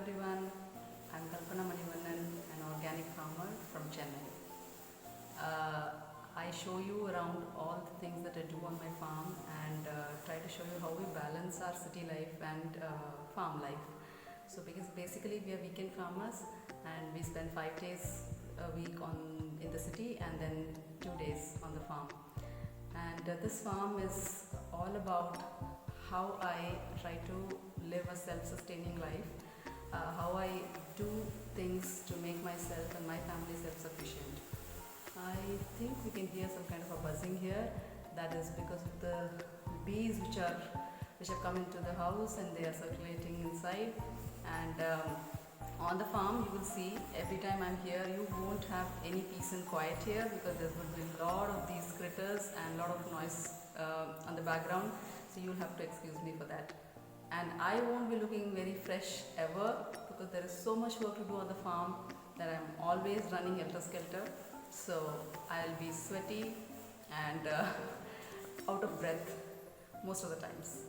everyone. I'm an organic farmer from Chennai. I show you around all the things that I do on my farm and try to show you how we balance our city life and farm life. So because basically we are weekend farmers and we spend 5 days a week in the city and then 2 days on the farm. And this farm is all about how I try to live a self-sustaining life, how I do things to make myself and my family self-sufficient. I think we can hear some kind of a buzzing here. That is because of the bees which have come into the house and they are circulating inside. And on the farm, you will see every time I'm here, you won't have any peace and quiet here because there will be a lot of these critters and a lot of noise on the background. So you'll have to excuse me for that. And I won't be looking very fresh ever because there is so much work to do on the farm that I'm always running helter-skelter. So I'll be sweaty and out of breath most of the times.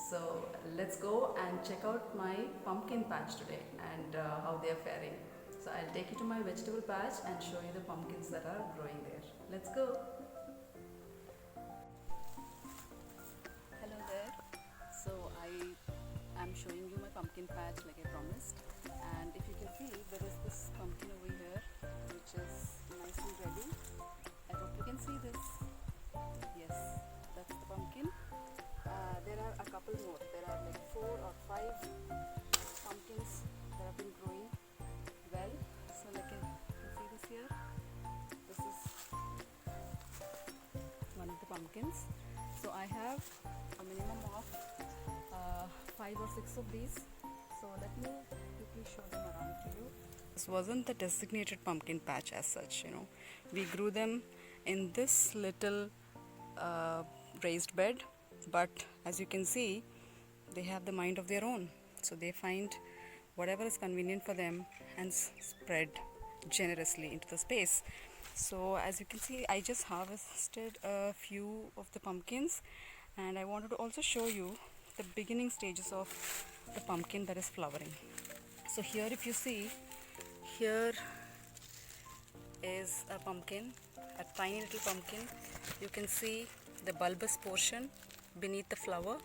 So let's go and check out my pumpkin patch today and how they are faring. So I'll take you to my vegetable patch and show you the pumpkins that are growing there. Let's go. Hello there. So I am showing you my pumpkin patch like I promised. And if you can see, there is this pumpkin over here which is nice and ready. I hope you can see this. Yes, that's the pumpkin. There are a couple more. There are like 4 or 5 pumpkins that have been growing well. So like you can see this here. This is one of the pumpkins. So I have a minimum of 5 or 6 of these. So let me quickly show them around to you. This wasn't the designated pumpkin patch as such, We grew them in this little raised bed, but as you can see, they have the mind of their own. So they find whatever is convenient for them and spread generously into the space. So as you can see, I just harvested a few of the pumpkins, and I wanted to also show you the beginning stages of the pumpkin that is flowering. So here, if you see, here is a pumpkin, a tiny little pumpkin. You can see the bulbous portion beneath the flower.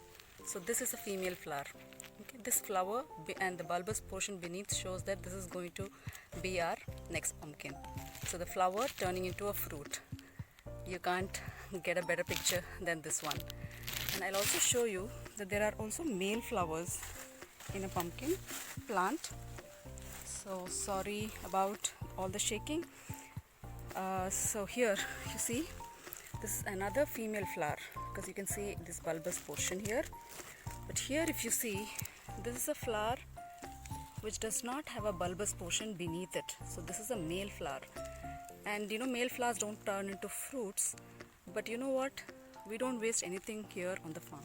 So this is a female flower. Okay, this flower and the bulbous portion beneath shows that this is going to be our next pumpkin. So the flower turning into a fruit. You can't get a better picture than this one. And I'll also show you that there are also male flowers in a pumpkin plant. So sorry about all the shaking. So here you see, this is another female flower because you can see this bulbous portion here. But here if you see, this is a flower which does not have a bulbous portion beneath it. So this is a male flower. And male flowers don't turn into fruits. But you know what? We don't waste anything here on the farm.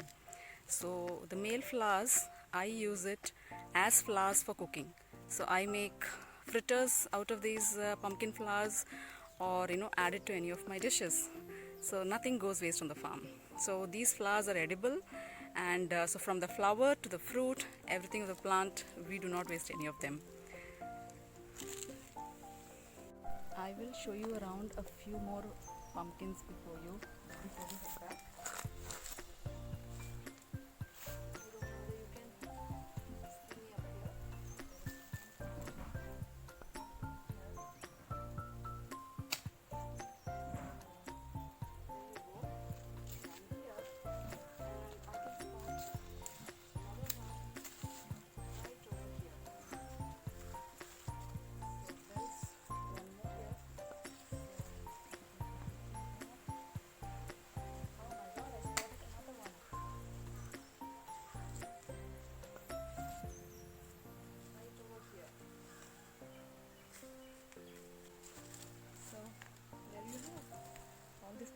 So the male flowers, I use it as flowers for cooking. So I make fritters out of these pumpkin flowers, or add it to any of my dishes. So nothing goes waste on the farm. So these flowers are edible, and so from the flower to the fruit, everything of the plant, we do not waste any of them. I will show you around a few more pumpkins before we head back.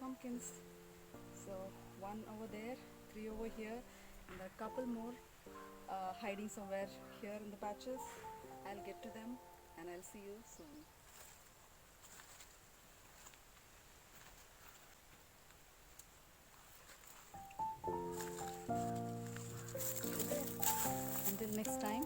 Pumpkins. So one over there, 3 over here, and a couple more hiding somewhere here in the patches. I'll get to them and I'll see you soon. Until next time.